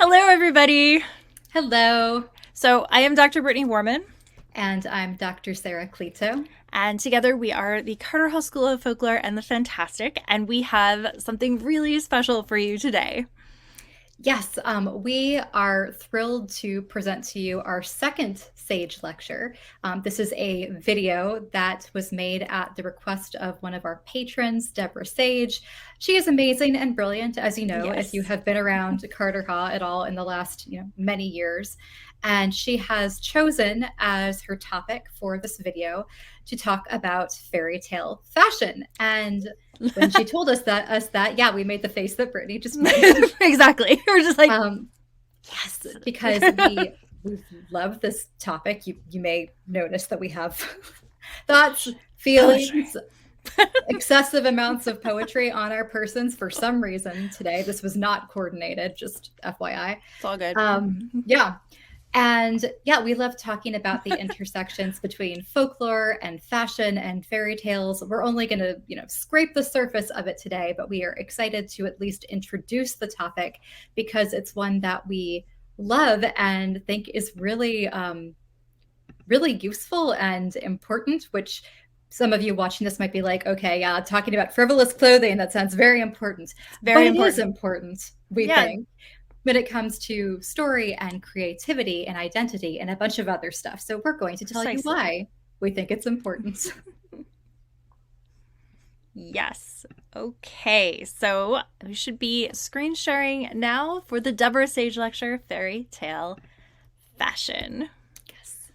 Hello, everybody. Hello, So, I am Dr. Brittany Warman, and I'm Dr. Sarah Cleto. and together we are the Carterhaugh School of Folklore and the Fantastic, and we have something really special for you today. Yes, we are thrilled to present to you our second Sage lecture. This is a video that was made at the request of one of our patrons, Deborah Sage. She is amazing and brilliant, as you know, if you Yes. have been around Carterhaugh at all in the last many years. And she has chosen as her topic for this video to talk about fairy tale fashion. And when she told us that, yeah, we made the face that Brittany just made. Exactly. We're just like, Yes, because we love this topic. You may notice that we have thoughts, feelings, excessive amounts of poetry on our persons for some reason today. This was not coordinated, just FYI. it's all good. Yeah. And yeah, we love talking about the intersections between folklore and fashion and fairy tales. We're only going to, scrape the surface of it today, but we are excited to at least introduce the topic because it's one that we love and think is really, really useful and important, which some of you watching this might be like, okay, yeah, talking about frivolous clothing, that sounds very important. Very But it important. is important, we Yeah, think, when it comes to story and creativity and identity and a bunch of other stuff. So we're going to tell you precisely. why we think it's important. Yes. Okay. So, we should be screen sharing now for the Deborah Sage lecture, Fairy Tale Fashion. Yes.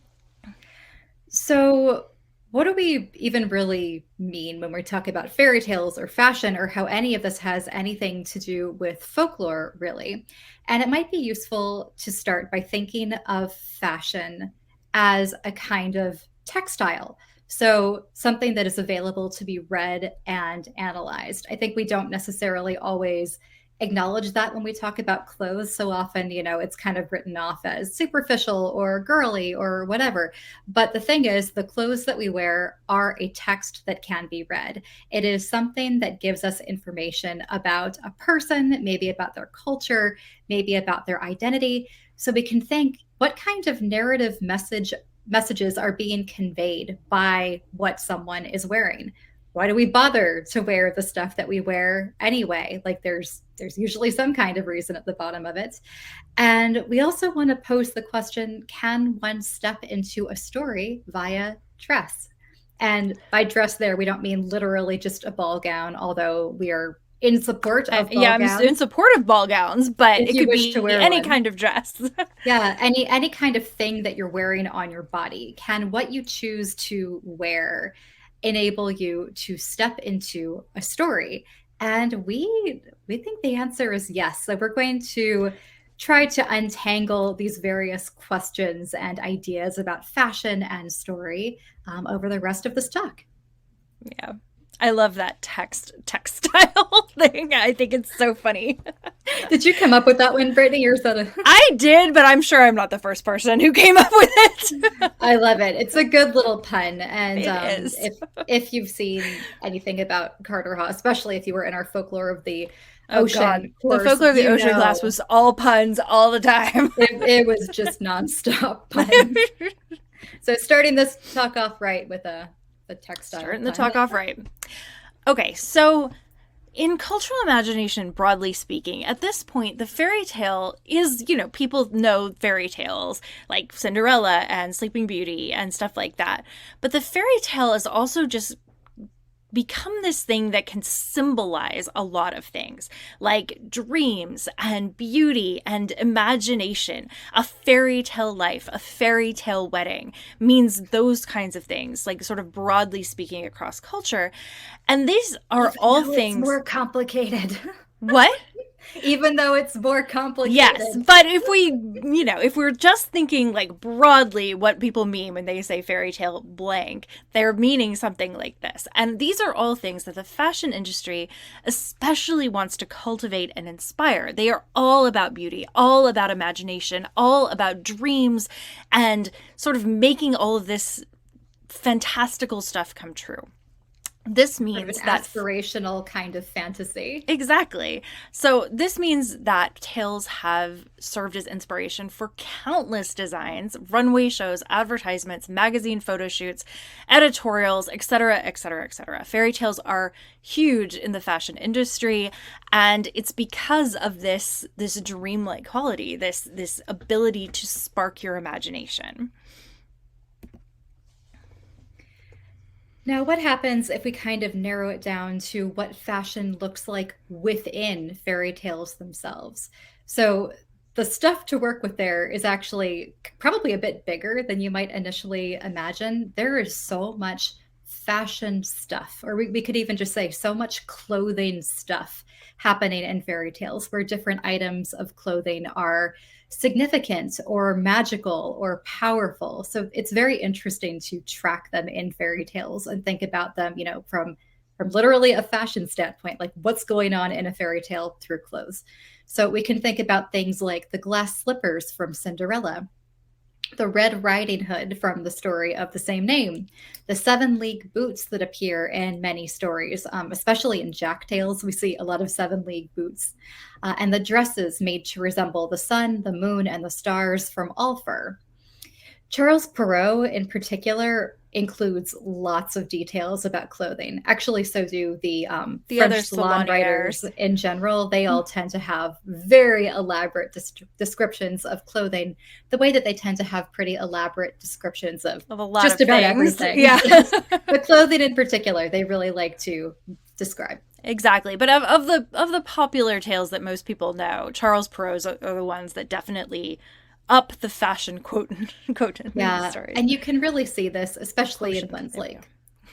So, what do we even really mean when we talk about fairy tales or fashion or how any of this has anything to do with folklore, really? And it might be useful to start by thinking of fashion as a kind of textile. So, something that is available to be read and analyzed. I think we don't necessarily always acknowledge that when we talk about clothes. So often, it's kind of written off as superficial or girly or whatever. But the thing is, the clothes that we wear are a text that can be read. It is something that gives us information about a person, maybe about their culture, maybe about their identity. So we can think, what kind of narrative messages are being conveyed by what someone is wearing? Why do we bother to wear the stuff that we wear anyway? Like there's usually some kind of reason at the bottom of it. And we also want to pose the question, can one step into a story via dress? And by dress there, we don't mean literally just a ball gown, although we are in support of Yeah, ball I'm in gowns support of ball gowns, but if it you could wish to be wear any one. kind of dress. Yeah, any kind of thing that you're wearing on your body. Can what you choose to wear enable you to step into a story? And we think the answer is yes. So we're going to try to untangle these various questions and ideas about fashion and story over the rest of this talk. Yeah. I love that textile thing. I think it's so funny. Did you come up with that one, Brittany, or is that a I did, but I'm sure I'm not the first person who came up with it. I love it. It's a good little pun. And It is. if you've seen anything about Carterhaugh, especially if you were in our folklor of the Oh God, ocean the course, folklore of the ocean class was all puns all the time. it was just nonstop puns. So starting this talk off right with a textile Starting the pun. talk off right. Okay, so in cultural imagination, broadly speaking, at this point, the fairy tale is, people know fairy tales like Cinderella and Sleeping Beauty and stuff like that. But the fairy tale is also just become this thing that can symbolize a lot of things, like dreams and beauty and imagination. A fairy tale life, a fairy tale wedding means those kinds of things, like sort of broadly speaking across culture. And these are all No, it's things. more complicated. What? Even though it's more complicated. Yes, but if we're just thinking like broadly what people mean when they say fairy tale blank, they're meaning something like this. And these are all things that the fashion industry especially wants to cultivate and inspire. They are all about beauty, all about imagination, all about dreams, and sort of making all of this fantastical stuff come true. This Sort of means an that aspirational kind of fantasy. exactly. So this means that tales have served as inspiration for countless designs, runway shows, advertisements, magazine photo shoots, editorials, etc., etc., etc. Fairy tales are huge in the fashion industry, and it's because of this dreamlike quality, this ability to spark your imagination. Now, what happens if we kind of narrow it down to what fashion looks like within fairy tales themselves? So, the stuff to work with there is actually probably a bit bigger than you might initially imagine. There is so much fashion stuff, or we could even just say so much clothing stuff happening in fairy tales, where different items of clothing are significant or magical or powerful. So it's very interesting to track them in fairy tales and think about them, from literally a fashion standpoint, like what's going on in a fairy tale through clothes. So we can think about things like the glass slippers from Cinderella, the Red Riding Hood from the story of the same name, the Seven League boots that appear in many stories, especially in Jack Tales. We see a lot of Seven League boots, and the dresses made to resemble the sun, the moon, and the stars from All Fur. Charles Perrault, in particular, includes lots of details about clothing. Actually, so do the The other French salon writers saloniers. in general. They all tend to have very elaborate descriptions of clothing, the way that they tend to have pretty elaborate descriptions of Of a lot just of about things. everything. Yeah. Yes. But clothing in particular, they really like to describe. Exactly. But of the popular tales that most people know, Charles Perrault's are the ones that definitely up the fashion quotient in these Yeah, stories. and you can really see this, especially in Quotient. ones There we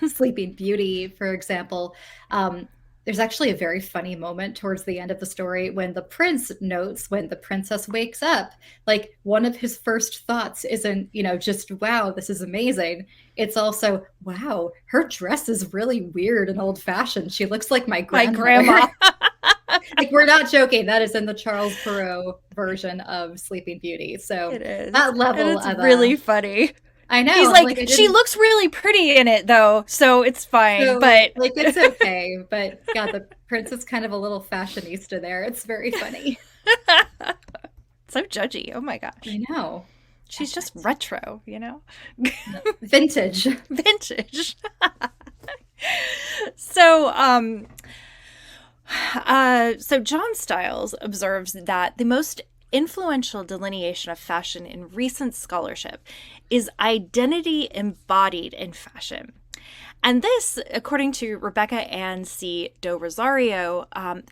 like Sleeping Beauty, for example. There's actually a very funny moment towards the end of the story when the prince notes when the princess wakes up. Like, one of his first thoughts isn't, just, wow, this is amazing. It's also, wow, her dress is really weird and old fashioned. She looks like my My grandmother. grandma. Like, we're not joking. That is in the Charles Perrault version of Sleeping Beauty. So It is. that And level it's of really funny. I He's know. I'm like, like, I she didn't. looks really pretty in it though, so it's fine. So, But like, it's okay. But yeah, the prince is kind of a little fashionista there. It's very funny. so judgy. Oh my gosh. I know. She's just retro, Vintage. vintage. So, so John Stiles observes that the most influential delineation of fashion in recent scholarship is identity embodied in fashion. And this, according to Rebecca Ann C. Do Rosario,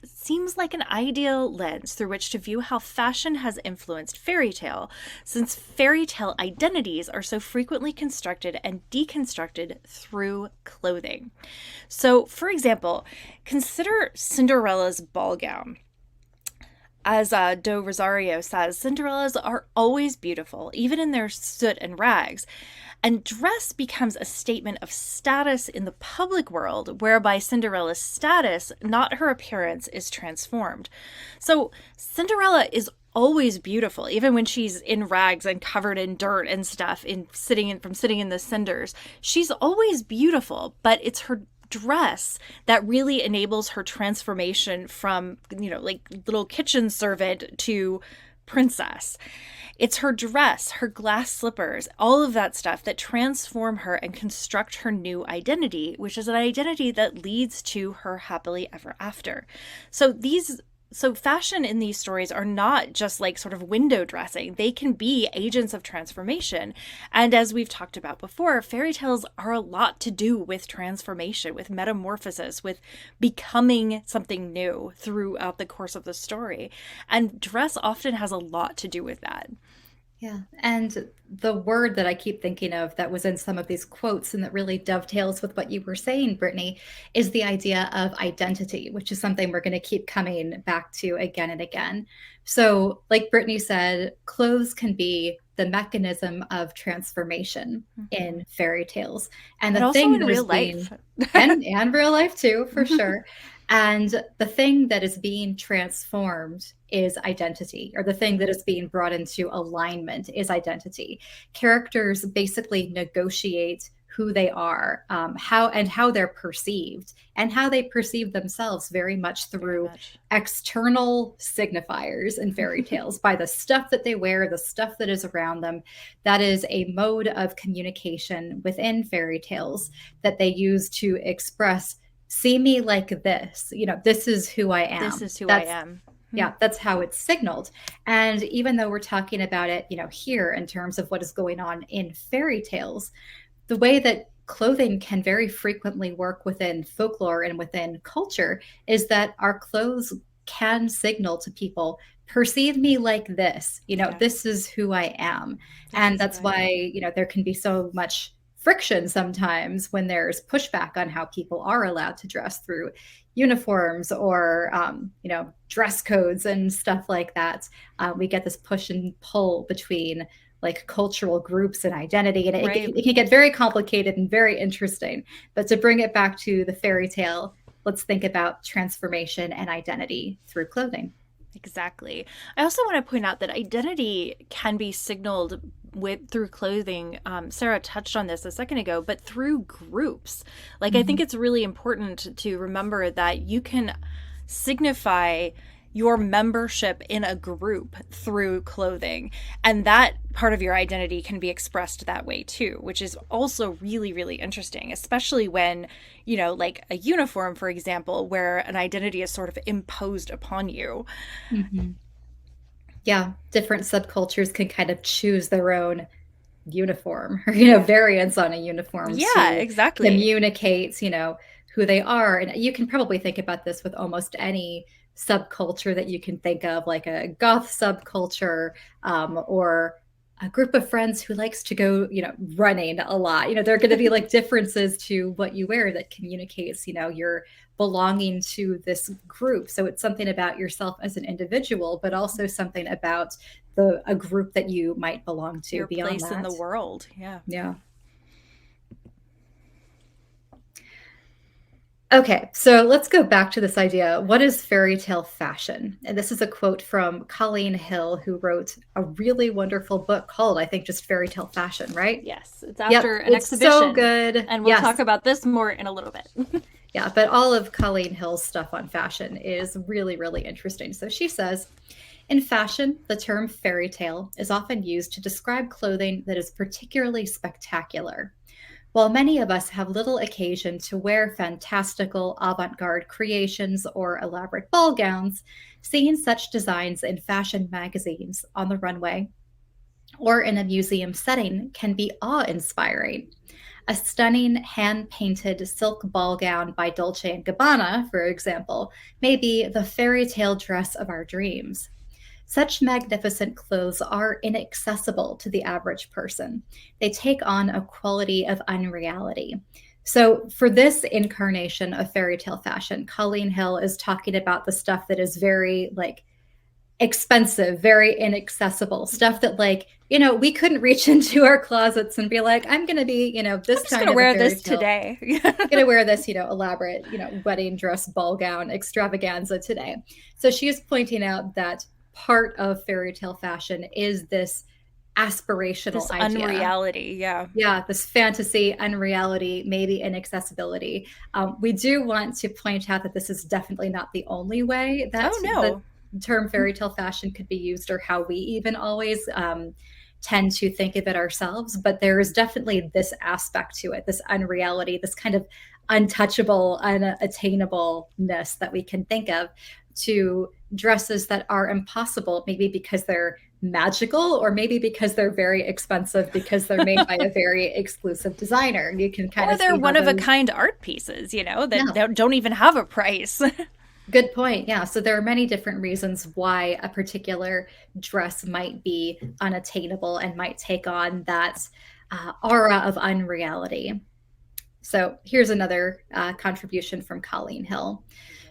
seems like an ideal lens through which to view how fashion has influenced fairy tale, since fairy tale identities are so frequently constructed and deconstructed through clothing. So, for example, consider Cinderella's ball gown. As Do Rosario says, Cinderellas are always beautiful, even in their soot and rags. And dress becomes a statement of status in the public world, whereby Cinderella's status, not her appearance, is transformed. So Cinderella is always beautiful, even when she's in rags and covered in dirt and stuff, sitting in the cinders. She's always beautiful, but it's her dress that really enables her transformation from, like little kitchen servant to princess. It's her dress, her glass slippers, all of that stuff that transform her and construct her new identity, which is an identity that leads to her happily ever after. So fashion in these stories are not just like sort of window dressing. They can be agents of transformation. And as we've talked about before, fairy tales are a lot to do with transformation, with metamorphosis, with becoming something new throughout the course of the story. And dress often has a lot to do with that. Yeah. And the word that I keep thinking of that was in some of these quotes and that really dovetails with what you were saying, Brittany, is the idea of identity, which is something we're going to keep coming back to again and again. So, like Brittany said, clothes can be the mechanism of transformation in fairy tales. And And the also thing in that is real being, life. and real life too, for sure. And the thing that is being transformed is identity, or the thing that is being brought into alignment is identity. Characters basically negotiate who they are, how they're perceived, and how they perceive themselves very much Very through much. external signifiers in fairy tales, by the stuff that they wear, the stuff that is around them. That is a mode of communication within fairy tales that they use to express, see me like this, this is who I This am. is who I That's am. yeah, that's how it's signaled. And even though we're talking about it, here in terms of what is going on in fairy tales, the way that clothing can very frequently work within folklore and within culture is that our clothes can signal to people, perceive me like this, this Yes. is who I am. This And is who that's I why, am. there can be so much friction sometimes when there's pushback on how people are allowed to dress through uniforms or dress codes and stuff like that. We get this push and pull between like cultural groups and identity, and Right. it can get very complicated and very interesting. But to bring it back to the fairy tale, let's think about transformation and identity through clothing. Exactly. I also want to point out that identity can be signaled with through clothing. Sarah touched on this a second ago, but through groups. Like, I think Mhm. it's really important to remember that you can signify your membership in a group through clothing, and that part of your identity can be expressed that way too, which is also really, really interesting, especially when, like a uniform, for example, where an identity is sort of imposed upon you. Mhm. Yeah, different subcultures can kind of choose their own uniform or variants on a uniform Yeah, to exactly. communicate who they are. And you can probably think about this with almost any subculture that you can think of, like a goth subculture, or a group of friends who likes to go running a lot. There are going to be like differences to what you wear that communicates you're belonging to this group. So it's something about yourself as an individual, but also something about a group that you might belong to Your beyond place in the that. world. Yeah. Yeah. Okay, so let's go back to this idea. What is fairy tale fashion? And this is a quote from Colleen Hill, who wrote a really wonderful book called, I think, just Fairy Tale Fashion, right? Yes, it's Yep, after an it's so exhibition, good. and we'll talk Yes. about this more in a little bit. Yeah, but all of Colleen Hill's stuff on fashion is really, really interesting. So she says, in fashion, the term fairy tale is often used to describe clothing that is particularly spectacular. While many of us have little occasion to wear fantastical avant garde creations or elaborate ball gowns, seeing such designs in fashion magazines, on the runway, or in a museum setting can be awe inspiring. A stunning hand painted silk ball gown by Dolce and Gabbana, for example, may be the fairy tale dress of our dreams. Such magnificent clothes are inaccessible to the average person. They take on a quality of unreality. So, for this incarnation of fairy tale fashion, Colleen Hill is talking about the stuff that is very like expensive, very inaccessible stuff that, like, we couldn't reach into our closets and be like, I'm going to be, I'm this just kind gonna of a wear fairy this tale. today. Going to wear this, elaborate, wedding dress, ball gown extravaganza today. So she is pointing out that part of fairy tale fashion is this aspirational This idea. unreality. Yeah. Yeah, this fantasy, unreality, maybe inaccessibility. We do want to point out that this is definitely not the only way that Oh the no. term fairy tale fashion could be used, or how we even always tend to think of it ourselves. But there is definitely this aspect to it, this unreality, this kind of untouchable, unattainableness that we can think of to dresses that are impossible, maybe because they're magical, or maybe because they're very expensive because they're made by a very exclusive designer. You can kind Or of they're see how one of a those. kind art pieces, Yeah, that don't even have a price. good point. Yeah, so there are many different reasons why a particular dress might be unattainable and might take on that aura of unreality. So here's another contribution from Colleen Hill.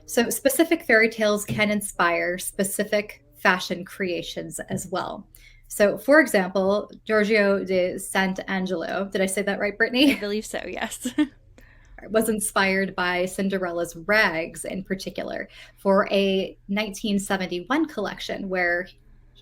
So specific fairy tales can inspire specific fashion creations as well. So, for example, Giorgio de Sant'Angelo, did I say that right, I Brittany? believe so, yes. Was inspired by Cinderella's rags in particular for a 1971 collection where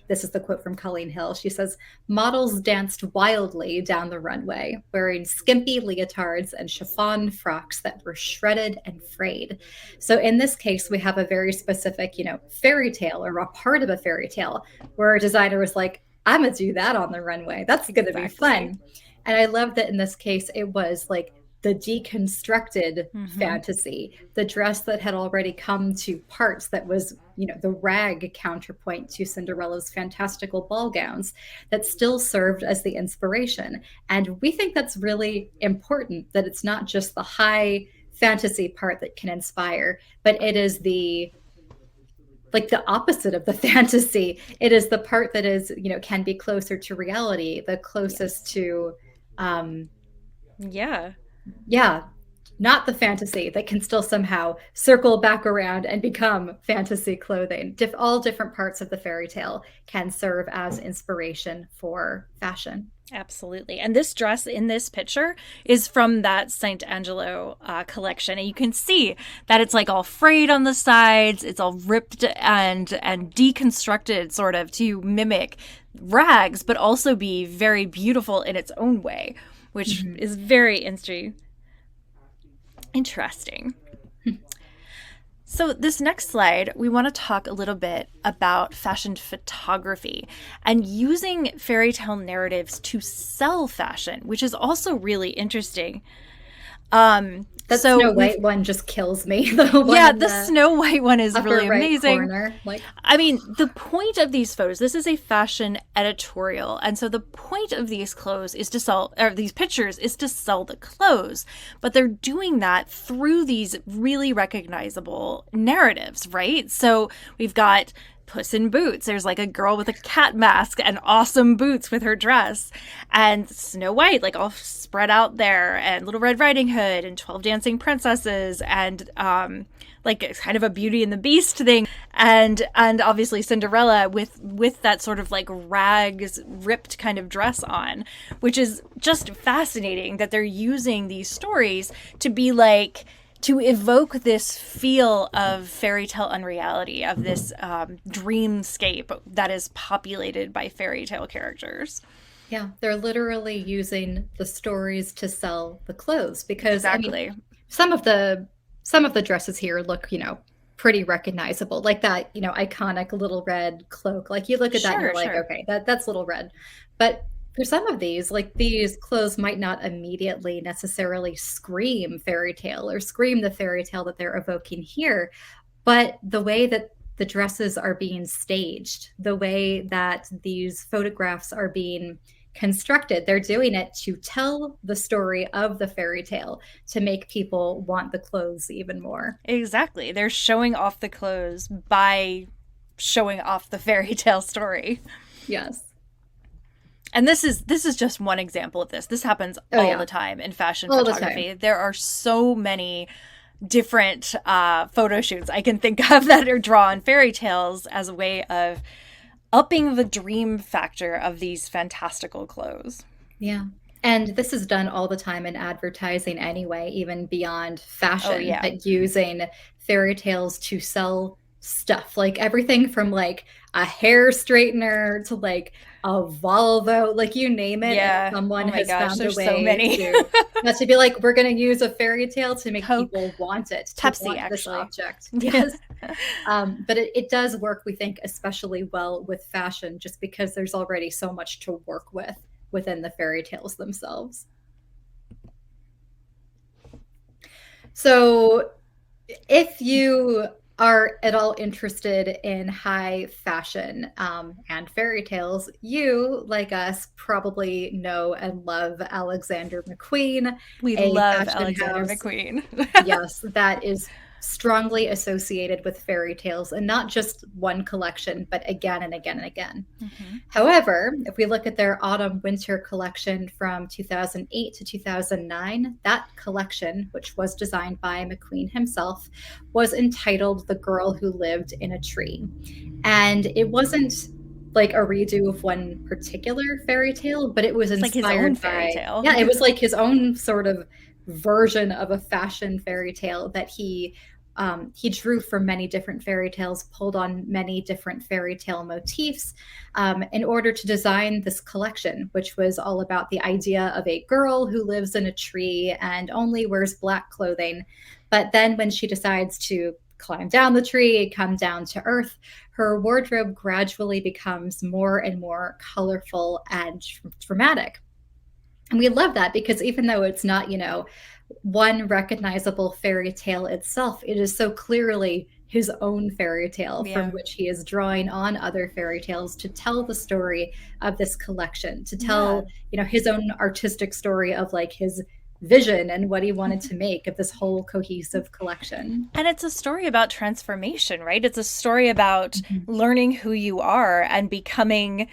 This is the quote from Colleen Hill. She says, models danced wildly down the runway, wearing skimpy leotards and chiffon frocks that were shredded and frayed. So in this case, we have a very specific, fairy tale or a part of a fairy tale where a designer was like, I'm going to do that on the runway. That's going to be fun. And I love that in this case, it was like the deconstructed fantasy, the dress that had already come to parts that was, the rag counterpoint to Cinderella's fantastical ball gowns that still served as the inspiration. And we think that's really important, that it's not just the high fantasy part that can inspire, but it is the opposite of the fantasy. It is the part that is, can be closer to reality, the closest to not the fantasy that can still somehow circle back around and become fantasy clothing. All different parts of the fairy tale can serve as inspiration for fashion. Absolutely. And this dress in this picture is from that St. Angelo collection. And you can see that it's like all frayed on the sides. It's all ripped and deconstructed sort of to mimic rags, but also be very beautiful in its own way, which is very interesting. So this next slide, we want to talk a little bit about fashion photography and using fairy tale narratives to sell fashion, which is also really interesting. That Snow White one just kills me. The Snow White one is really amazing. I mean, the point of these photos, this is a fashion editorial. And so the point of these clothes is to sell, or these pictures is to sell the clothes. But they're doing that through these really recognizable narratives, right? So we've got Puss in Boots. There's like a girl with a cat mask and awesome boots with her dress. And Snow White, like all spread out there, and Little Red Riding Hood and 12 Dancing Princesses, and like it's kind of a Beauty and the Beast thing. And obviously Cinderella with that sort of like rags ripped kind of dress on, which is just fascinating that they're using these stories to be like, to evoke this feel of fairy tale unreality, of this dreamscape that is populated by fairy tale characters. Yeah, they're literally using the stories to sell the clothes, because some of the dresses here look, pretty recognizable, like that, iconic Little Red cloak. Like you look at that and you're like, okay, that's Little Red. But for some of these, like these clothes might not immediately necessarily scream fairy tale or scream the fairy tale that they're evoking here, but the way that the dresses are being staged, the way that these photographs are being constructed, they're doing it to tell the story of the fairy tale, to make people want the clothes even more. Exactly. They're showing off the clothes by showing off the fairy tale story. Yes. And this is just one example of this. This happens all the time in fashion photography. There are so many different photo shoots I can think of that are drawn fairy tales as a way of upping the dream factor of these fantastical clothes. Yeah. And this is done all the time in advertising anyway, even beyond fashion, but using fairy tales to sell stuff, like everything from like a hair straightener to like a Volvo, like you name it. Yeah. Someone has found a way so many. to be like, we're going to use a fairy tale to make people want it, to Pepsi, want actually. this object. Yes. But it does work, we think, especially well with fashion, just because there's already so much to work with within the fairy tales themselves. So if you are at all interested in high fashion and fairy tales, you, like us, probably know and love Alexander McQueen. We love Alexander McQueen. Yes, that is strongly associated with fairy tales, and not just one collection, but again and again and again. However, if we look at their autumn-winter collection from 2008 to 2009, that collection, which was designed by McQueen himself, was entitled The Girl Who Lived in a Tree. And it wasn't like a redo of one particular fairy tale, but it was inspired like his own by fairy tale. Yeah, it was like his own sort of version of a fashion fairy tale that he he drew from many different fairy tales, pulled on many different fairy tale motifs in order to design this collection, which was all about the idea of a girl who lives in a tree and only wears black clothing. But then when she decides to climb down the tree, come down to earth, her wardrobe gradually becomes more and more colorful and dramatic. And we love that because even though it's not, one recognizable fairy tale itself, it is so clearly his own fairy tale from which he is drawing on other fairy tales to tell the story of this collection, to tell, his own artistic story of like his vision and what he wanted to make of this whole cohesive collection. And it's a story about transformation, right? It's a story about learning who you are and becoming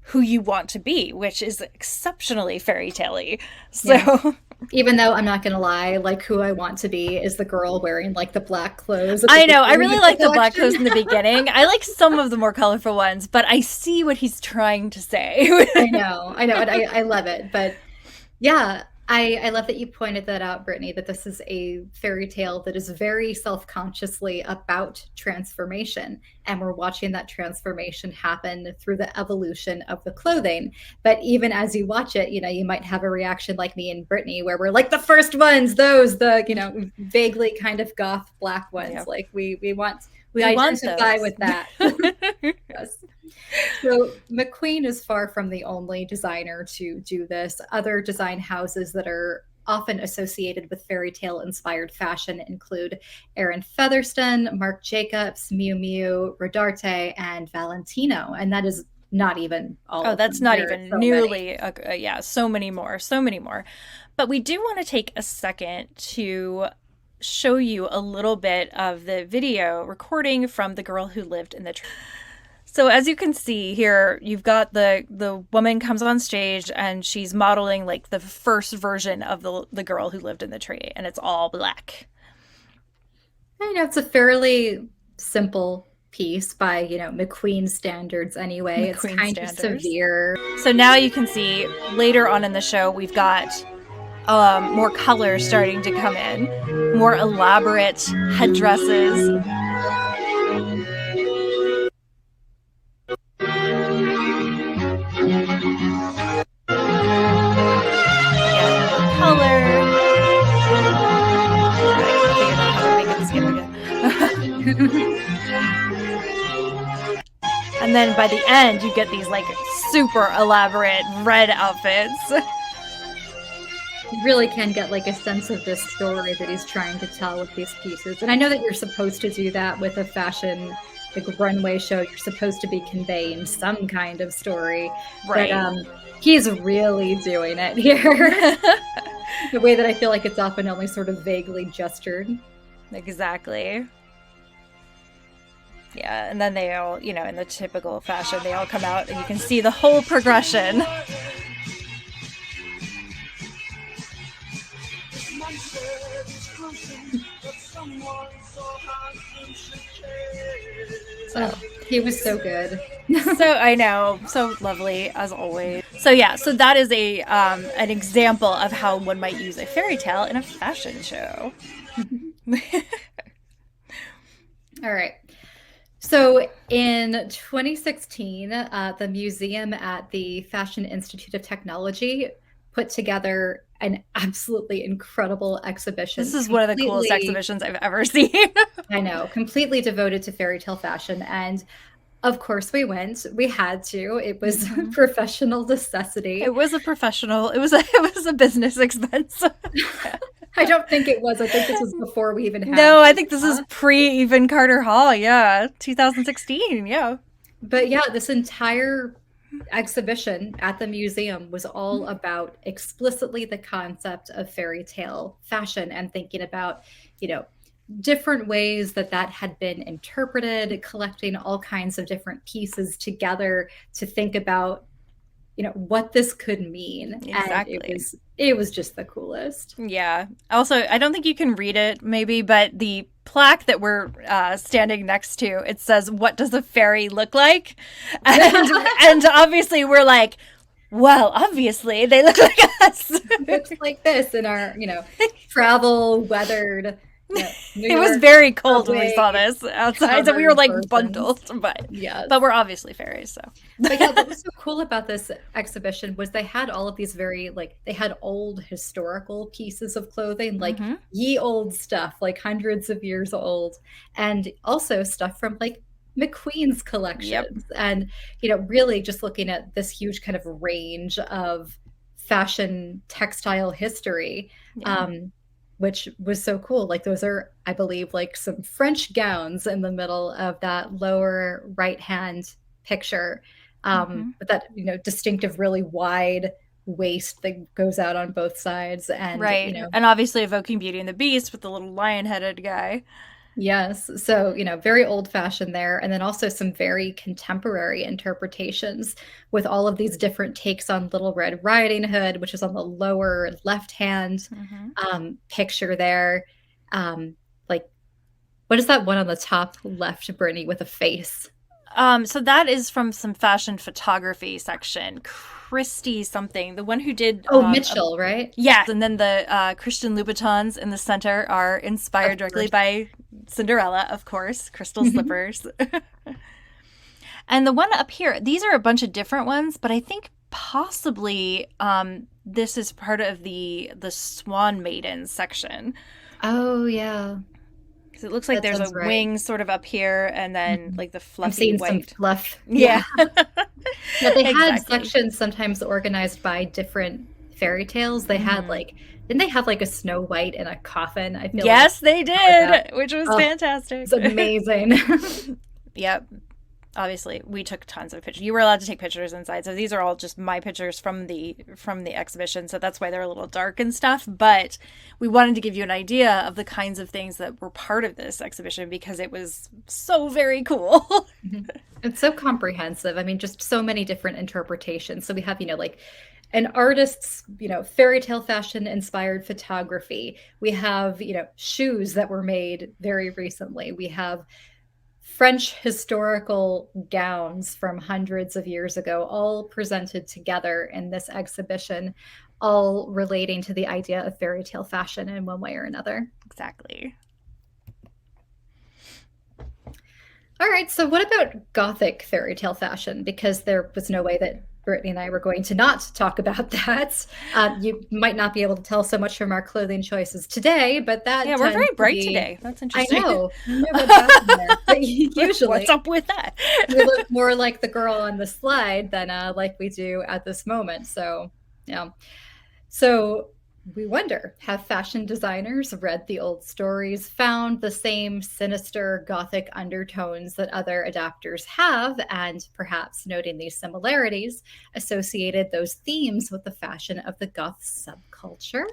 who you want to be, which is exceptionally fairy tale-y. So even though I'm not gonna lie, like who I want to be is the girl wearing like the black clothes. I know, I really like the black clothes in the beginning. I like some of the more colorful ones, but I see what he's trying to say. I know, and I love it. But yeah, I love that you pointed that out, Brittany, that this is a fairy tale that is very self-consciously about transformation. And we're watching that transformation happen through the evolution of the clothing. But even as you watch it, you might have a reaction like me and Brittany, where we're like the first ones, the vaguely kind of goth black ones. Yeah. Like we identify with that. Yes. So McQueen is far from the only designer to do this. Other design houses that are often associated with fairy tale inspired fashion include Aaron Featherston, Marc Jacobs, Miu Miu, Rodarte, and Valentino. And that is not even all. Oh, that's not even nearly. So many more. But we do want to take a second to show you a little bit of the video recording from The Girl Who Lived in the Tree. So as you can see here, you've got the woman comes on stage and she's modeling like the first version of the girl who lived in the tree, and it's all black. I know it's a fairly simple piece by, McQueen standards anyway. It's kind of severe. So now you can see later on in the show, we've got more color starting to come in, more elaborate headdresses. And then by the end, you get these like super elaborate red outfits. You really can get like a sense of this story that he's trying to tell with these pieces. And I know that you're supposed to do that with a fashion like runway show. You're supposed to be conveying some kind of story. Right. But he's really doing it here. The way that I feel like it's often only sort of vaguely gestured. Exactly. Yeah, and then they all, in the typical fashion, they all come out and you can see the whole progression. So he was so good. So I know, so lovely as always. So yeah, so that is a an example of how one might use a fairy tale in a fashion show. All right. So in 2016, the museum at the Fashion Institute of Technology put together an absolutely incredible exhibition. This is one of the coolest exhibitions I've ever seen. I know, completely devoted to fairy tale fashion. And of course we went. We had to. It was a professional necessity. It was a business expense. I don't think it was. I think this was before we even had. No, I think this is even Carterhaugh. Yeah, 2016. Yeah. But yeah, this entire exhibition at the museum was all about explicitly the concept of fairy tale fashion and thinking about, different ways that had been interpreted, collecting all kinds of different pieces together to think about, what this could mean. Exactly. And it was just the coolest. Yeah. Also, I don't think you can read it maybe, but the plaque that we're standing next to, it says, "What does a fairy look like?" And obviously we're like, well, obviously they look like us. Looks like this in our, travel weathered Yeah, New It was York, very cold when we subway, saw this outside, so we were covered like versions. bundled, but Yes. we're obviously fairies, so. But yeah, what was so cool about this exhibition was they had all of these very like they had old historical pieces of clothing, like Mm-hmm. ye old stuff, like hundreds of years old, and also stuff from like McQueen's Yep. collections. And really just looking at this huge kind of range of fashion textile history, Yeah. um, which was so cool. Like those are, I believe, like some French gowns in the middle of that lower right hand picture, Mm-hmm. but that distinctive, really wide waist that goes out on both sides, and Right. And obviously evoking Beauty and the Beast with the little lion-headed guy. yes, so very old fashioned there, and then also some very contemporary interpretations with all of these different takes on Little Red Riding Hood, which is on the lower left hand Mm-hmm. picture there. Like, what is that one on the top left, Brittany, with a face? So that is from some fashion photography section. Christy something, the one who did Oh, Mitchell, right? yeah, and then the Christian Louboutins in the center are Of inspired directly course. by Cinderella, of course, crystal slippers. And the one up here, these are a bunch of different ones, but I think possibly this is part of the Swan Maidens section. Oh, yeah. Because it looks like That there's a sounds right. wing sort of up here and then Mhm. like the I'm fluffy seeing some white. fluff. Yeah. Yeah. Yeah, they had Exactly. sections sometimes organized by different fairy tales. They had Hmm. like, didn't they have like a Snow White in a coffin? I feel like Yes, they part of that. did, which was Oh, it's fantastic. amazing. Yep. Obviously, we took tons of pictures. You were allowed to take pictures inside, so these are all just my pictures from the exhibition. So that's why they're a little dark and stuff. But we wanted to give you an idea of the kinds of things that were part of this exhibition because it was so very cool. Mhm. It's so comprehensive. I mean, just so many different interpretations. So we have, like an artist's, fairy tale fashion inspired photography. We have, shoes that were made very recently. We have French historical gowns from hundreds of years ago, all presented together in this exhibition, all relating to the idea of fairy tale fashion in one way or another. Exactly. All right, so what about Gothic fairy tale fashion? Because there was no way that Brittany and I were going to not talk about that. You might not be able to tell so much from our clothing choices today, but that Yeah, we're very tends to bright be, today. That's I interesting. know, no doubt in there. But usually What's up with that? we look more like the girl on the slide than like we do at this moment. So, yeah. So we wonder, have fashion designers read the old stories, found the same sinister Gothic undertones that other adapters have, and perhaps noting these similarities, associated those themes with the fashion of the Goth subculture?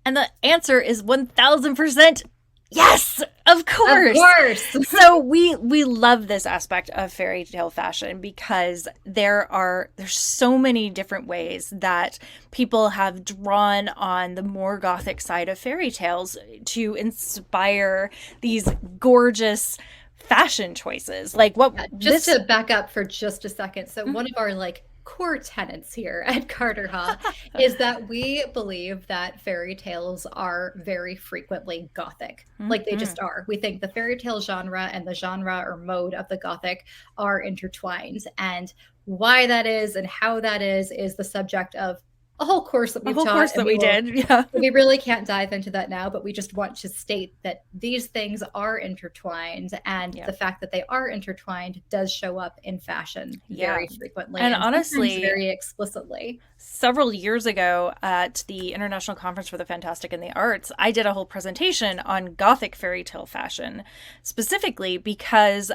And the answer is 1000% yes, of Of course. course. So we love this aspect of fairy tale fashion because there's so many different ways that people have drawn on the more gothic side of fairy tales to inspire these gorgeous fashion choices. Like what Just this to back up for just a second. So one of our like core tenets here at Carterhaugh is that we believe that fairy tales are very frequently Gothic. Like they just are. We think the fairy tale genre and the genre or mode of the Gothic are intertwined. And why that is and how that is the subject of a whole course that a we've whole taught, course and that we did. Yeah. we really can't dive into that now, but we just want to state that these things are intertwined, and Yeah. the fact that they are intertwined does show up in fashion very Yeah. frequently And and sometimes honestly, very explicitly. several years ago at the International Conference for the Fantastic and the Arts, I did a whole presentation on Gothic fairy tale fashion, specifically because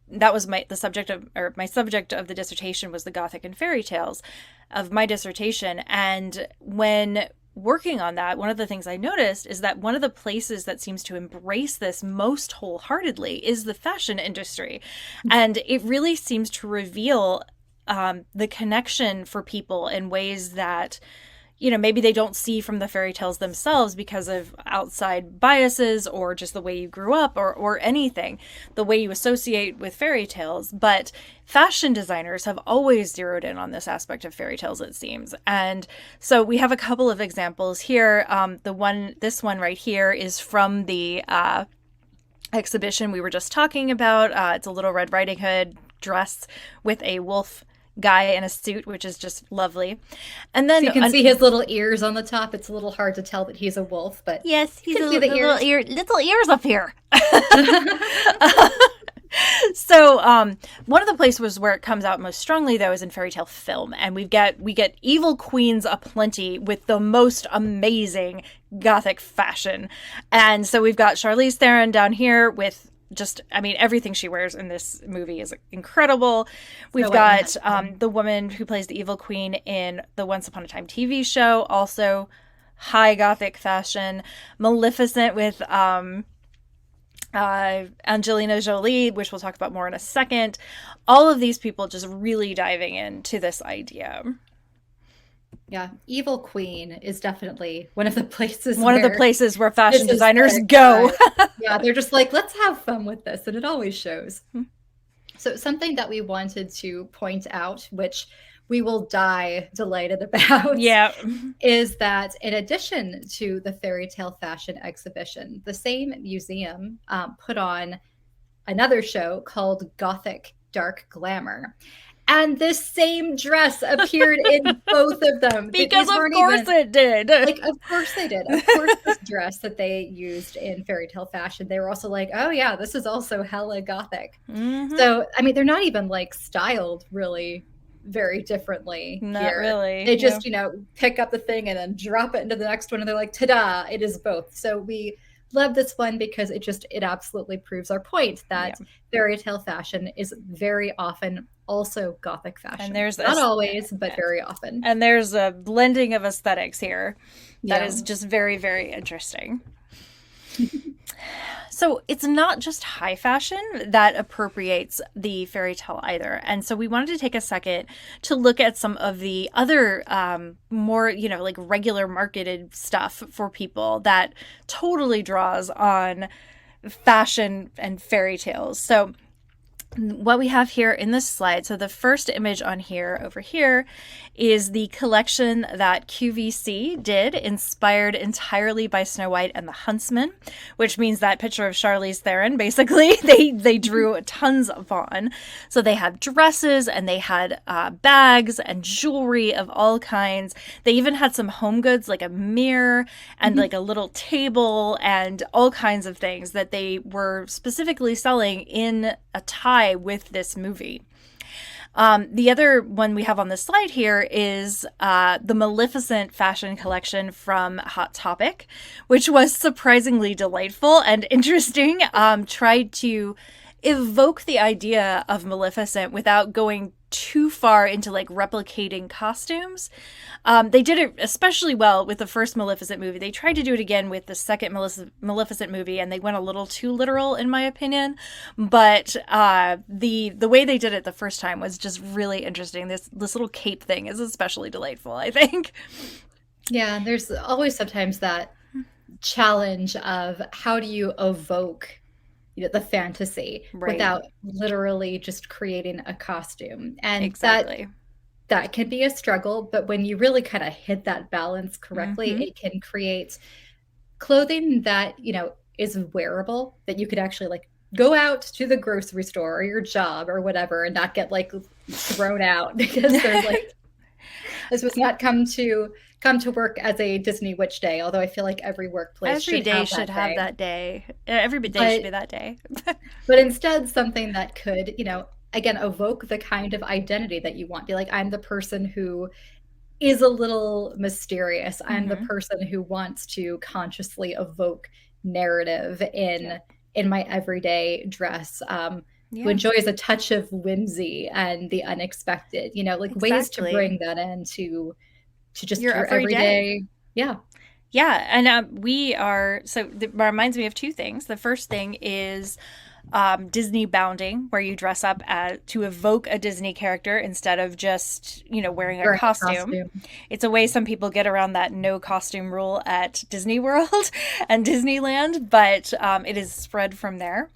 that was my subject of the dissertation was the Gothic and fairy tales of my dissertation. And when working on that, one of the things I noticed is that one of the places that seems to embrace this most wholeheartedly is the fashion industry. And it really seems to reveal the connection for people in ways that maybe they don't see from the fairy tales themselves because of outside biases or just the way you grew up or anything, the way you associate with fairy tales. But fashion designers have always zeroed in on this aspect of fairy tales, it seems. And so we have a couple of examples here. This one right here is from the exhibition we were just talking about. It's a Little Red Riding Hood dress with a wolf guy in a suit, which is just lovely. And then so you can see his little ears on the top. It's a little hard to tell that he's a wolf, but yes, he's you can see the little ears up here. So one of the places where it comes out most strongly, though, is in fairy tale film, and we get evil queens aplenty with the most amazing Gothic fashion. And so we've got Charlize Theron down here with just, I mean, everything she wears in this movie is incredible. We've got the woman who plays the evil queen in the Once Upon a Time TV show, also high Gothic fashion. Maleficent with Angelina Jolie, which we'll talk about more in a second. All of these people just really diving into this idea. Yeah, Evil Queen is definitely one of the places where fashion designers go. Yeah, they're just like, let's have fun with this, and it always shows. So something that we wanted to point out, which we will die delighted about, is that in addition to the fairy tale fashion exhibition, the same museum put on another show called Gothic Dark Glamour. And this same dress appeared in both of them. Because of course it did. Like, of course they did. Of course this dress that they used in fairy tale fashion, they were also like, oh yeah, this is also hella Gothic. Mm-hmm. So, I mean, they're not even like styled really very differently. Not really. They just, pick up the thing and then drop it into the next one, and they're like, ta-da, it is both. So we love this one because it absolutely proves our point that fairy tale fashion is very often also Gothic fashion. And there's not always, but very often. And there's a blending of aesthetics here that is just very, very interesting. So it's not just high fashion that appropriates the fairy tale either. And so we wanted to take a second to look at some of the other more, like regular marketed stuff for people that totally draws on fashion and fairy tales. So what we have here in this slide, so the first image on here over here is the collection that QVC did, inspired entirely by Snow White and the Huntsman, which means that picture of Charlize Theron, basically, they drew tons upon. So they had dresses and they had bags and jewelry of all kinds. They even had some home goods like a mirror and like a little table and all kinds of things that they were specifically selling in a tie with this movie. The other one we have on this slide here is the Maleficent fashion collection from Hot Topic, which was surprisingly delightful and interesting. Tried to evoke the idea of Maleficent without going too far into like replicating costumes. They did it especially well with the first Maleficent movie. They tried to do it again with the second Maleficent movie, and they went a little too literal, in my opinion. But the way they did it the first time was just really interesting. This little cape thing is especially delightful, I think. Yeah, there's always sometimes that challenge of how do you evoke the fantasy without literally just creating a costume. And that can be a struggle, but when you really kind of hit that balance correctly, it can create clothing that, is wearable, that you could actually like go out to the grocery store or your job or whatever and not get like thrown out because there's like, this was not come to work as a Disney witch day, although I feel like every workplace should have that day. Every day should be that day. But instead, something that could, again, evoke the kind of identity that you want. Be like, I'm the person who is a little mysterious. I'm the person who wants to consciously evoke narrative in my everyday dress. Who enjoys a touch of whimsy and the unexpected, ways to bring that into to just your everyday. Yeah. And we are, so that reminds me of two things. The first thing is Disney bounding, where you dress up to evoke a Disney character instead of just, wearing a Wearing a costume. costume. It's a way some people get around that no costume rule at Disney World and Disneyland, but it is spread from there.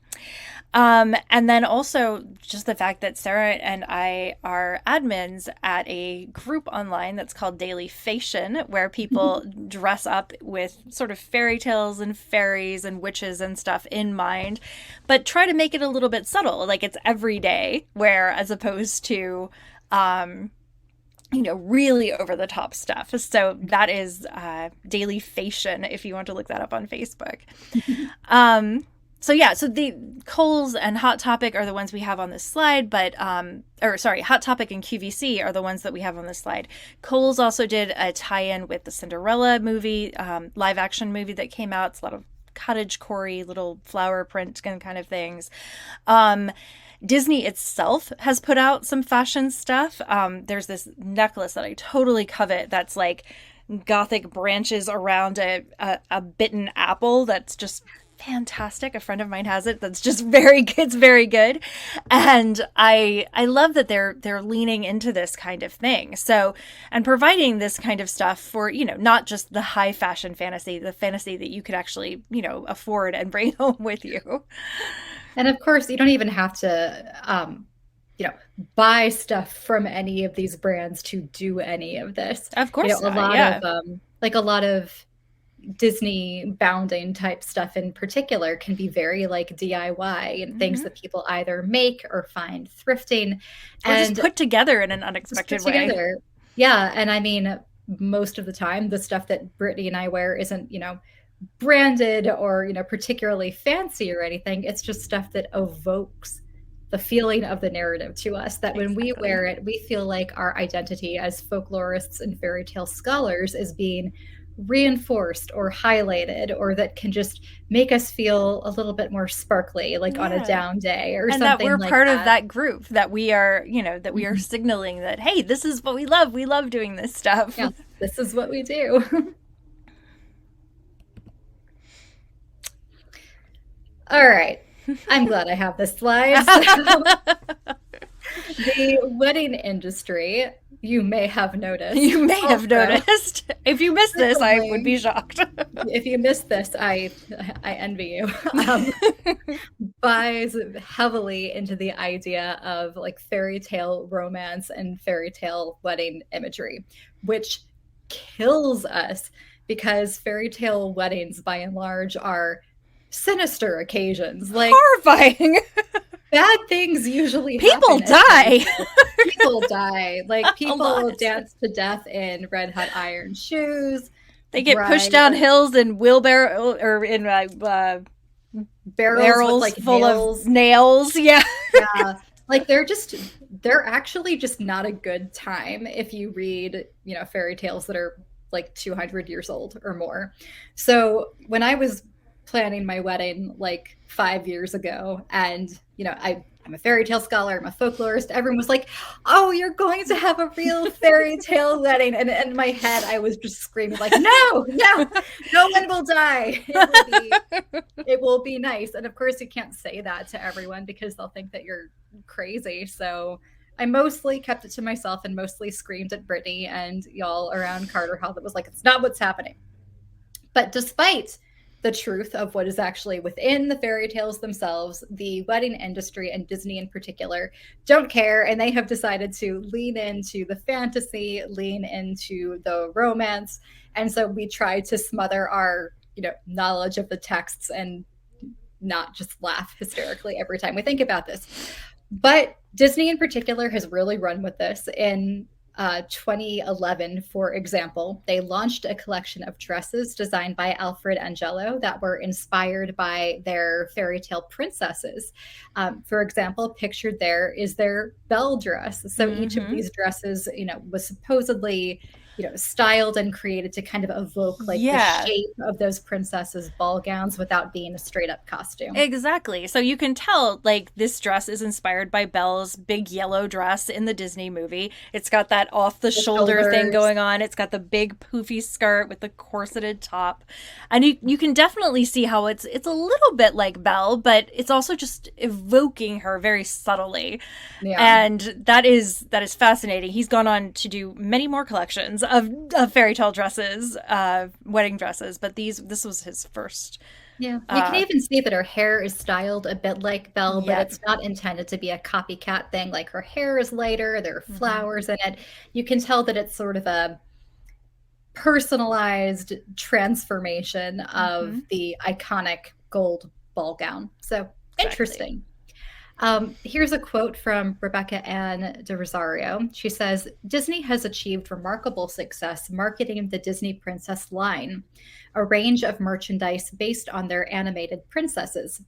And then also just the fact that Sarah and I are admins at a group online that's called Daily Fashion, where people dress up with sort of fairy tales and fairies and witches and stuff in mind, but try to make it a little bit subtle, like it's every day, where as opposed to, really over the top stuff. So that is Daily Fashion if you want to look that up on Facebook. So yeah, so the Kohl's and Hot Topic are the ones we have on this slide, but Hot Topic and QVC are the ones that we have on this slide. Kohl's also did a tie-in with the Cinderella movie, live action movie that came out. It's a lot of cottagecore, little flower print kind of things. Disney itself has put out some fashion stuff. There's this necklace that I totally covet that's like Gothic branches around a bitten apple that's just fantastic. A friend of mine has it. That's just it's very good. And I love that they're leaning into this kind of thing. So, and providing this kind of stuff for, not just the high fashion fantasy, the fantasy that you could actually, afford and bring home with you. And of course, you don't even have to, buy stuff from any of these brands to do any of this. Of course, a lot of Disney bounding type stuff in particular can be very like DIY and things that people either make or find thrifting or and just put together in an unexpected way. Yeah. And I mean, most of the time, the stuff that Brittany and I wear isn't, branded or, particularly fancy or anything. It's just stuff that evokes the feeling of the narrative to us, that when we wear it, we feel like our identity as folklorists and fairy tale scholars is being reinforced or highlighted, or that can just make us feel a little bit more sparkly, like on a down day or something. And that we're like part of that group, that we are, that we are signaling that, hey, this is what we love. We love doing this stuff. Yeah, this is what we do. All right. I'm glad I have this slide. The wedding industry, you may have noticed. If you missed this, I would be shocked. If you missed this, I envy you. Buys heavily into the idea of like fairy tale romance and fairy tale wedding imagery, which kills us because fairy tale weddings by and large are sinister occasions, like horrifying. Bad things usually people die. People die. Like people dance to death in red hot iron shoes. They get pushed down hills in wheelbarrow or in barrels like full of nails. Yeah. Like they're actually just not a good time if you read, fairy tales that are like 200 years old or more. So when I was planning my wedding like 5 years ago, and I'm a fairy tale scholar, I'm a folklorist, everyone was like, oh, you're going to have a real fairy tale wedding, and in my head I was just screaming like, no one will die, it will be nice. And of course you can't say that to everyone because they'll think that you're crazy. So I mostly kept it to myself and mostly screamed at Brittany and y'all around Carterhaugh that was like, it's not what's happening. But despite the truth of what is actually within the fairy tales themselves, the wedding industry and Disney in particular don't care, and they have decided to lean into the fantasy, lean into the romance. And so we try to smother our knowledge of the texts and not just laugh hysterically every time we think about this. But Disney in particular has really run with this. In 2011, for example, they launched a collection of dresses designed by Alfred Angelo that were inspired by their fairy tale princesses. For example, pictured there is their belle dress. So each of these dresses, was supposedly styled and created to kind of evoke like the Yeah. shape of those princesses' ball gowns without being a straight up costume. Exactly. So you can tell, like, this dress is inspired by Belle's big yellow dress in the Disney movie. It's got that off the The shoulder thing shoulders. going on. It's got the big poofy skirt with the corseted top. And you can definitely see how it's a little bit like Belle, but it's also just evoking her very subtly. Yeah. And that is fascinating. He's gone on to do many more collections of fairy tale dresses, wedding dresses, but this was his first. Yeah. You can even see that her hair is styled a bit like Belle, but Yeah. it's not intended to be a copycat thing. Like her hair is lighter, there are Mm-hmm. flowers in it. You can tell that it's sort of a personalized transformation Mm-hmm. of the iconic gold ball gown. So Exactly. interesting. Here's a quote from Rebecca Ann de Rosario. She says, Disney has achieved remarkable success marketing the Disney Princess line, a range of merchandise based on their animated princesses.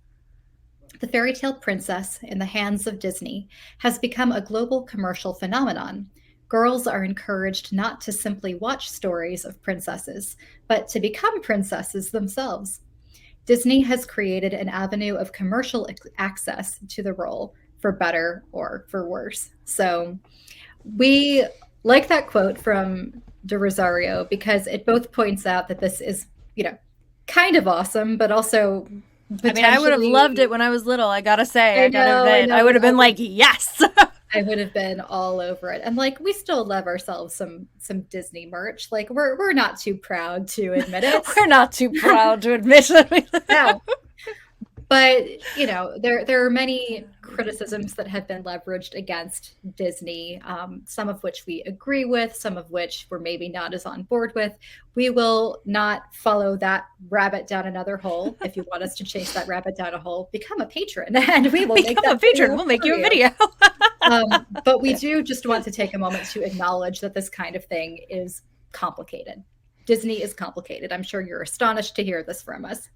The fairy tale princess, in the hands of Disney, has become a global commercial phenomenon. Girls are encouraged not to simply watch stories of princesses, but to become princesses themselves. Disney has created an avenue of commercial access to the role, for better or for worse. So we like that quote from De Rosario because it both points out that this is, kind of awesome, but also I mean, I would have loved it potentially. when I was little. I gotta say, I know, I I know, would and have been like, yes. I would have been all over it. And like we still love ourselves some Disney merch. Like we're not too proud to admit it. We're not too proud to admit that we. No, but there are many criticisms that have been leveraged against Disney, some of which we agree with, some of which we're maybe not as on board with. We will not follow that rabbit down another hole. If you want us to chase that rabbit down a hole, become a patron and we will make Become a that patron. video We'll make for you a you. video. But we do just want to take a moment to acknowledge that this kind of thing is complicated. Disney is complicated. I'm sure you're astonished to hear this from us.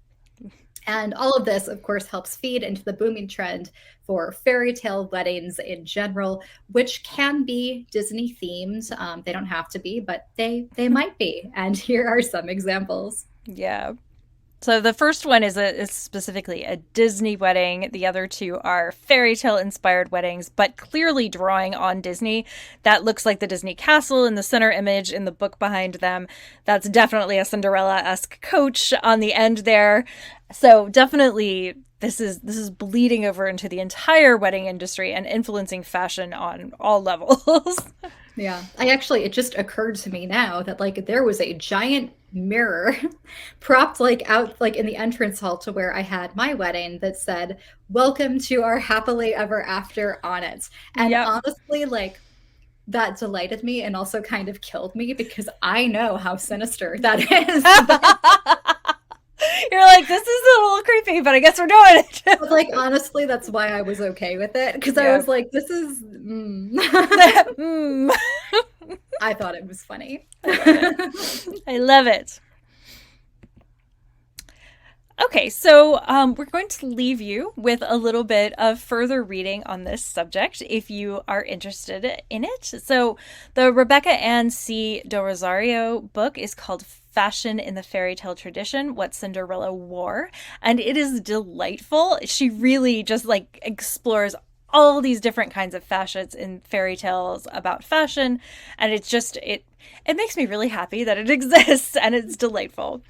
And all of this, of course, helps feed into the booming trend for fairy tale weddings in general, which can be Disney themed. They don't have to be, but they might be. And here are some examples. Yeah. So the first one is specifically a Disney wedding. The other two are fairy tale inspired weddings, but clearly drawing on Disney. That looks like the Disney castle in the center image in the book behind them. That's definitely a Cinderella-esque coach on the end there. So definitely this is bleeding over into the entire wedding industry and influencing fashion on all levels. Yeah. It just occurred to me now that like there was a giant mirror propped like out like in the entrance hall to where I had my wedding that said, "Welcome to our happily ever after" on it. And Yep. honestly, like that delighted me and also kind of killed me because I know how sinister that is. You're like, this is a little creepy, but I guess we're doing it. But like honestly, that's why I was okay with it because I Yeah. was like, this is Mm. I thought it was funny. I love it. I love it. Okay, so we're going to leave you with a little bit of further reading on this subject if you are interested in it. So, the Rebecca Ann C. do Rosario book is called Fashion in the Fairy Tale Tradition: What Cinderella Wore, and it is delightful. She really just like explores all these different kinds of fashions in fairy tales about fashion, and it makes me really happy that it exists and it's delightful.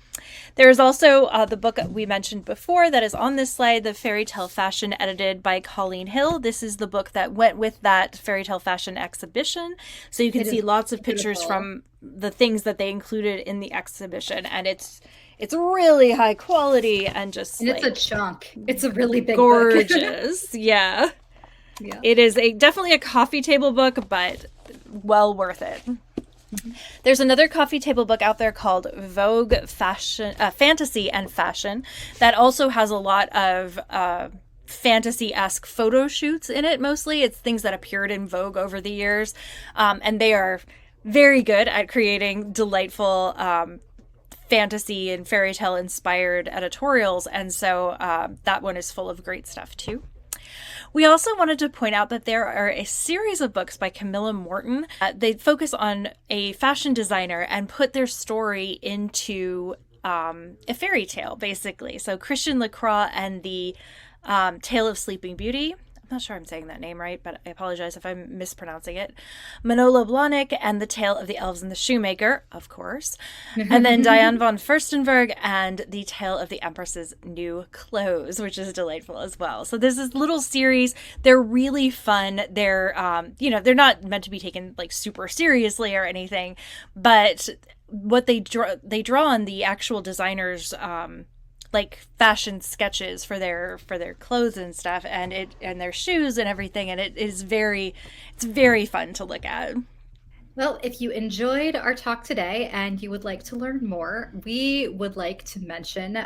There is also the book we mentioned before that is on this slide, The Fairy Tale Fashion, edited by Colleen Hill. This is the book that went with that fairy tale fashion exhibition. So you can It see is lots of pictures beautiful. from the things that they included in the exhibition. And it's really high quality and just And it's a like chunk. It's a really big book. gorgeous. Yeah. Yeah. It is definitely a coffee table book, but well worth it. There's another coffee table book out there called Vogue Fashion, Fantasy and Fashion, that also has a lot of fantasy-esque photo shoots in it. Mostly, it's things that appeared in Vogue over the years, and they are very good at creating delightful fantasy and fairy tale inspired editorials. And so that one is full of great stuff too. We also wanted to point out that there are a series of books by Camilla Morton. They focus on a fashion designer and put their story into a fairy tale, basically. So Christian Lacroix and the Tale of Sleeping Beauty. I'm not sure I'm saying that name right, but I apologize if I'm mispronouncing it. Manolo Blahnik and The Tale of the Elves and the Shoemaker, of course. And then Diane von Furstenberg and The Tale of the Empress's New Clothes, which is delightful as well. So there's this little series. They're really fun. They're, they're not meant to be taken like super seriously or anything, but what they draw on the actual designers, like fashion sketches for their clothes and stuff, and their shoes and everything, and it's very fun to look at. Well, if you enjoyed our talk today and you would like to learn more, we would like to mention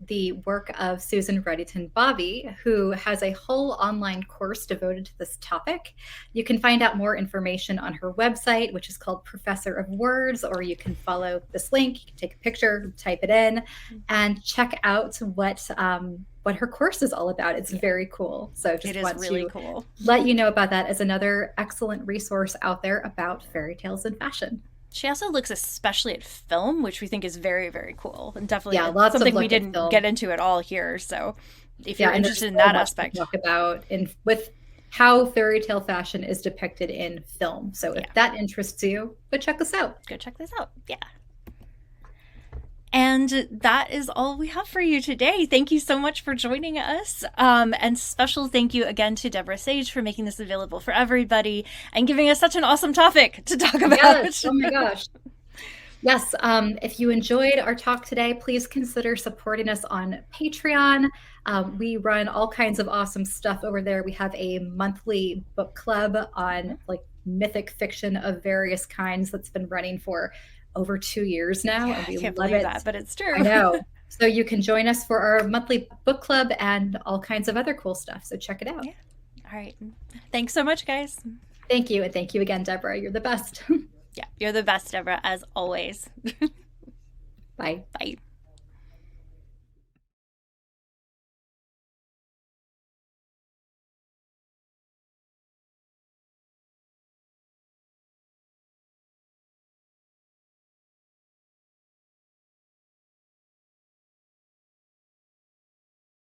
the work of Susan Reddington Bobby, who has a whole online course devoted to this topic. You can find out more information on her website, which is called Professor of Words, or you can follow this link. You can take a picture, type it in, and check out what her course is all about. It's very cool. So just want really to let you know about that as another excellent resource out there about fairy tales and fashion. She also looks especially at film, which we think is very, very cool. And definitely lots something of we didn't get into at all here. So if you're interested in that aspect. Talk about with how fairy tale fashion is depicted in film. So if that interests you, go check this out. Go check this out. Yeah. And that is all we have for you today. Thank you so much for joining us. And special thank you again to Deborah Sage for making this available for everybody and giving us such an awesome topic to talk about. Yes. Oh my gosh. Yes. If you enjoyed our talk today, please consider supporting us on Patreon. We run all kinds of awesome stuff over there. We have a monthly book club on like mythic fiction of various kinds that's been running for over 2 years now. Yeah, and we can't believe that, but it's true. I know. So you can join us for our monthly book club and all kinds of other cool stuff. So check it out. Yeah. All right. Thanks so much, guys. Thank you. And thank you again, Deborah. You're the best. Yeah, you're the best, Deborah, as always. Bye. Bye.